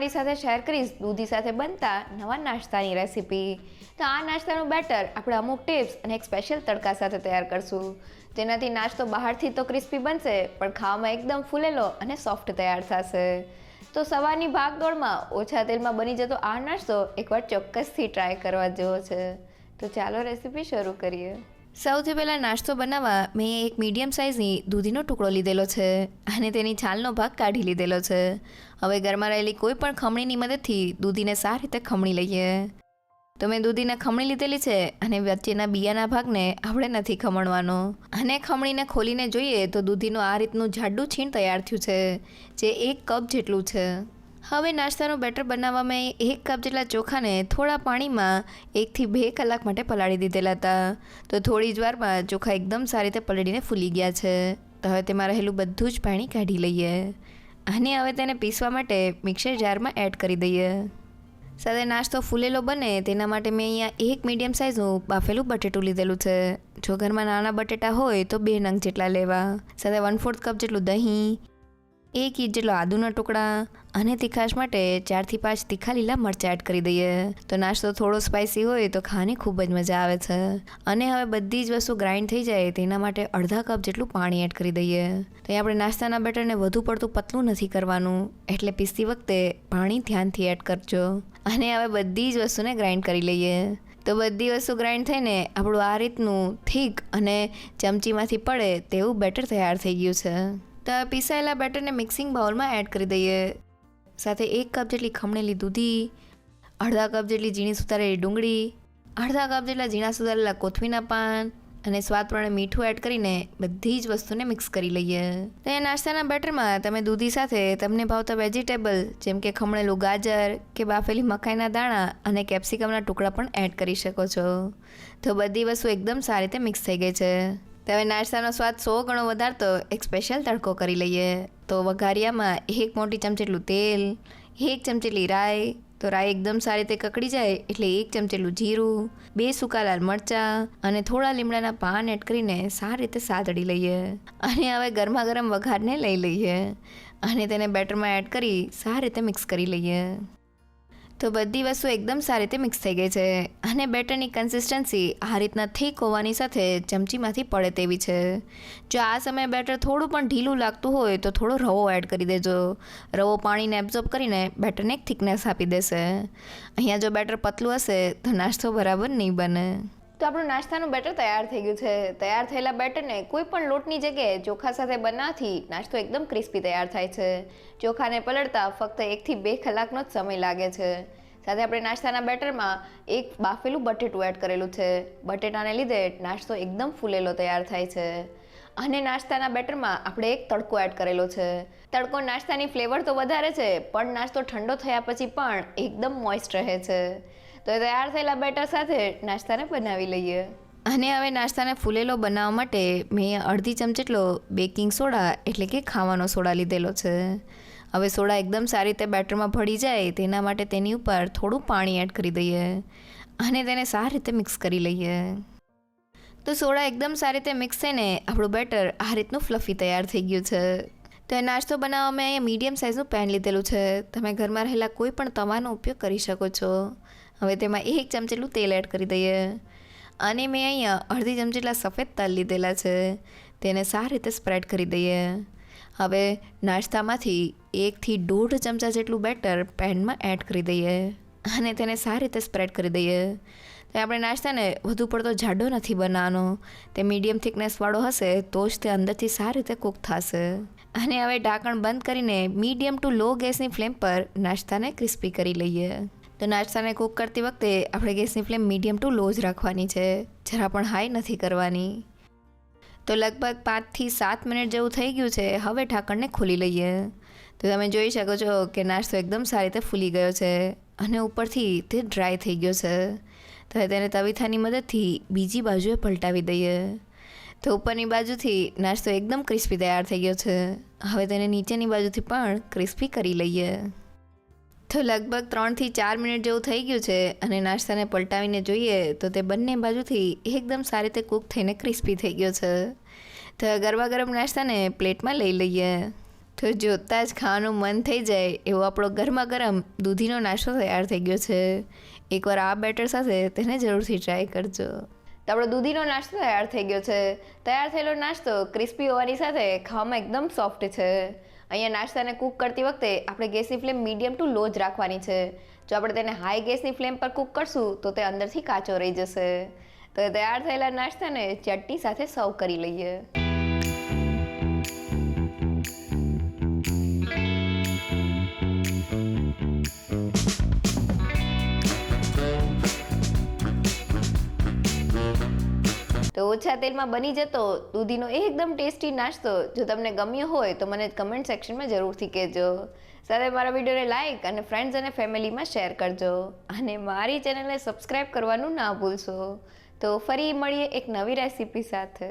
તમારી સાથે શેર કરીશ દૂધી સાથે બનતા નવા નાસ્તાની રેસીપી. તો આ નાસ્તાનું બેટર આપણે અમુક ટિપ્સ અને એક સ્પેશિયલ તડકા સાથે તૈયાર કરશું, જેનાથી નાસ્તો બહારથી તો ક્રિસ્પી બનશે પણ ખાવામાં એકદમ ફૂલેલો અને સોફ્ટ તૈયાર થશે. તો સવારની ભાગદોડમાં ઓછા તેલમાં બની જતો આ નાસ્તો એકવાર ચોક્કસથી ટ્રાય કરવા જેવો છે. તો ચાલો રેસીપી શરૂ કરીએ. સૌથી પહેલાં નાસ્તો બનાવવા મેં એક મીડિયમ સાઇઝની દૂધીનો ટુકડો લીધેલો છે અને તેની છાલનો ભાગ કાઢી લીધેલો છે. હવે ઘરમાં રહેલી કોઈ પણ ખમણીની મદદથી દૂધીને સારી રીતે ખમણી લઈએ. તો મેં દૂધીને ખમણી લીધેલી છે અને વચ્ચેના બિયાના ભાગને આપણે નથી ખમણવાનો. અને ખમણીને ખોલીને જોઈએ તો દૂધીનું આ રીતનું જાડું છીણ તૈયાર થયું છે, જે 1 કપ જેટલું છે. હવે નાસ્તાનું બેટર બનાવવા મેં 1 કપ જેટલા ચોખાને થોડા પાણીમાં 1 થી 2 કલાક માટે પલાળી દીધેલા હતા. તો થોડી જ વારમાં ચોખા એકદમ સારી રીતે પલળીને ફૂલી ગયા છે. તો હવે તેમાં રહેલું બધું જ પાણી કાઢી લઈએ અને હવે તેને પીસવા માટે મિક્સર જારમાં એડ કરી દઈએ. સાથે નાસ્તો ફૂલેલો બને તેના માટે મેં અહીંયા 1 મીડિયમ સાઇઝનું બાફેલું બટેટું લીધેલું છે. જો ઘરમાં નાના બટેટા હોય તો 2 નંગ જેટલા લેવા. સાથે 1/4 કપ જેટલું દહીં, 1 ઇંચ જેટલો આદુના ટુકડા અને તીખાશ માટે 4 થી 5 તીખા લીલા મરચાં એડ કરી દઈએ. તો નાસ્તો થોડો સ્પાઇસી હોય તો ખાવાની ખૂબ જ મજા આવે છે. અને હવે બધી જ વસ્તુ ગ્રાઇન્ડ થઈ જાય તેના માટે અડધા કપ જેટલું પાણી એડ કરી દઈએ. તો અહીં આપણે નાસ્તાના બેટરને વધુ પડતું પતલું નથી કરવાનું, એટલે પીસતી વખતે પાણી ધ્યાનથી એડ કરજો. અને હવે બધી જ વસ્તુને ગ્રાઇન્ડ કરી લઈએ. તો બધી વસ્તુ ગ્રાઇન્ડ થઈને આપણું આ રીતનું થીક અને ચમચીમાંથી પડે તેવું બેટર તૈયાર થઈ ગયું છે. તો પીસાયેલા બેટરને મિક્સિંગ બાઉલમાં એડ કરી દઈએ. સાથે 1 કપ જેટલી ખમણેલી દૂધી, અડધા કપ જેટલી ઝીણી સુધારેલી ડુંગળી, અડધા કપ જેટલા ઝીણા સુધારેલા કોથમીના પાન અને સ્વાદ પ્રમાણે મીઠું એડ કરીને બધી જ વસ્તુને મિક્સ કરી લઈએ. તો એ નાસ્તાના બેટરમાં તમે દૂધી સાથે તમને ભાવતા વેજીટેબલ જેમ કે ખમણેલું ગાજર કે બાફેલી મકાઈના દાણા અને કેપ્સિકમના ટુકડા પણ એડ કરી શકો છો. તો બધી વસ્તુ એકદમ સારી રીતે મિક્સ થઈ ગઈ છે. તો હવે નાસ્તાનો સ્વાદ 100 ગણો વધારતો એક સ્પેશિયલ તડકો કરી લઈએ. તો વઘારિયામાં 1 મોટી ચમચી જેટલું તેલ, 1 ચમચી જેટલી રાઈ, તો રાઈ એકદમ સારી રીતે કકડી જાય એટલે 1 ચમચી જેટલું જીરું, 2 સૂકા લાલ મરચાં અને થોડા લીમડાના પાન એડ કરીને સારી રીતે સાતળી લઈએ. અને હવે ગરમા ગરમ વઘારને લઈ લઈએ અને તેને બેટરમાં એડ કરી સારી રીતે મિક્સ કરી લઈએ. તો બધી વસ્તુ એકદમ સારી રીતે મિક્સ થઈ ગઈ છે અને બેટરની કન્સિસ્ટન્સી આ રીતના થીક હોવાની સાથે ચમચીમાંથી પડે તેવી છે. જો આ સમયે બેટર થોડું પણ ઢીલું લાગતું હોય તો થોડો રવો એડ કરી દેજો. રવો પાણીને એબ્ઝોર્બ કરીને બેટરને એક થિકનેસ આપી દેશે. અહીંયા જો બેટર પતલું હશે તો નાસ્તો બરાબર નહીં બને. તો આપણું નાસ્તાનું બેટર તૈયાર થઈ ગયું છે. તૈયાર થયેલા બેટરને કોઈ પણ લોટની જગ્યાએ ચોખા સાથે બનાવવાથી નાસ્તો એકદમ ક્રિસ્પી તૈયાર થાય છે. ચોખાને પલળતા ફક્ત 1 થી 2 કલાકનો જ સમય લાગે છે. સાથે આપણે નાસ્તાના બેટરમાં એક બાફેલું બટેટું એડ કરેલું છે. બટેટાને લીધે નાસ્તો એકદમ ફૂલેલો તૈયાર થાય છે. અને નાસ્તાના બેટરમાં આપણે એક તડકો એડ કરેલો છે. તડકો નાસ્તાની ફ્લેવર તો વધારે છે પણ નાસ્તો ઠંડો થયા પછી પણ એકદમ મોઇસ્ટ રહે છે. તો તૈયાર થયેલા બેટર સાથે નાસ્તાને બનાવી લઈએ. અને હવે નાસ્તાને ફૂલેલો બનાવવા માટે મેં અડધી ચમચી જેટલો બેકિંગ સોડા એટલે કે ખાવાનો સોડા લીધેલો છે. હવે સોડા એકદમ સારી રીતે બેટરમાં ભળી જાય તેના માટે તેની ઉપર થોડું પાણી એડ કરી દઈએ અને તેને સારી રીતે મિક્સ કરી લઈએ. તો સોડા એકદમ સારી રીતે મિક્સ થઈને આપણું બેટર આ રીતનું ફ્લફી તૈયાર થઈ ગયું છે. તો એ નાસ્તો બનાવવા મેં અહીંયા મીડિયમ સાઇઝનું પેન લીધેલું છે. તમે ઘરમાં રહેલા કોઈ પણ તવાનો ઉપયોગ કરી શકો છો. હવે તેમાં 1 ચમચી જેટલું તેલ એડ કરી દઈએ અને મેં અહીંયા અડધી ચમચી જેટલા સફેદ તલ લીધેલા છે. તેને સારી રીતે સ્પ્રેડ કરી દઈએ. હવે નાસ્તામાંથી 1 થી 1.5 ચમચા જેટલું બેટર પેનમાં એડ કરી દઈએ અને તેને સારી રીતે સ્પ્રેડ કરી દઈએ. તો આપણે નાસ્તાને વધુ પડતો જાડો નથી બનાવવાનો. તે મીડિયમ થિકનેસવાળો હશે તો જ તે અંદરથી સારી રીતે કૂક થશે. અને હવે ઢાંકણ બંધ કરીને મીડિયમ ટુ લો ગેસની ફ્લેમ પર નાસ્તાને ક્રિસ્પી કરી લઈએ. તો નાસ્તાને કૂક કરતી વખતે આપણે ગેસની ફ્લેમ મીડિયમ ટુ લો જ રાખવાની છે, જરા પણ હાઈ નથી કરવાની. તો લગભગ 5 થી 7 મિનિટ જેવું થઈ ગયું છે. હવે ઢાંકણને ખોલી લઈએ. તો તમે જોઈ શકો છો કે નાસ્તો એકદમ સારી રીતે ફૂલી ગયો છે અને ઉપરથી તે ડ્રાય થઈ ગયો છે. તો તેને તવીથાની મદદથી બીજી બાજુએ પલટાવી દઈએ. તો ઉપરની બાજુથી નાસ્તો એકદમ ક્રિસ્પી તૈયાર થઈ ગયો છે. હવે તેને નીચેની બાજુથી પણ ક્રિસ્પી કરી લઈએ. તો લગભગ 3 થી 4 મિનિટ જેવું થઈ ગયું છે અને નાસ્તાને પલટાવીને જોઈએ તો તે બંને બાજુથી એકદમ સારી રીતે કૂક થઈને ક્રિસ્પી થઈ ગયો છે. તો ગરમા ગરમ નાસ્તાને પ્લેટમાં લઈ લઈએ. તો જોતાં જ ખાવાનું મન થઈ જાય એવો આપણો ગરમા ગરમ દૂધીનો નાસ્તો તૈયાર થઈ ગયો છે. એકવાર આ બેટર સાથે તેને જરૂરથી ટ્રાય કરજો. તો આપણો દૂધીનો નાસ્તો તૈયાર થઈ ગયો છે. તૈયાર થયેલો નાસ્તો ક્રિસ્પી હોવાની સાથે ખાવામાં એકદમ સોફ્ટ છે. અહીંયા નાસ્તાને કૂક કરતી વખતે આપણે ગેસની ફ્લેમ મીડિયમ ટુ લો જ રાખવાની છે. જો આપણે તેને હાઈ ગેસની ફ્લેમ પર કૂક કરશું તો તે અંદરથી કાચો રહી જશે. તો તૈયાર થયેલા નાસ્તાને ચટણી સાથે સર્વ કરી લઈએ. તો ઓછા તેલમાં બની જતો દૂધીનો એકદમ ટેસ્ટી નાસ્તો જો તમને ગમ્યો હોય તો મને કમેન્ટ સેક્શનમાં જરૂરથી કહેજો. સાથે મારા વિડીયોને લાઇક અને ફ્રેન્ડ્સ અને ફેમિલીમાં શેર કરજો અને મારી ચેનલને સબસ્ક્રાઈબ કરવાનું ના ભૂલશો. તો ફરી મળીએ એક નવી રેસીપી સાથે.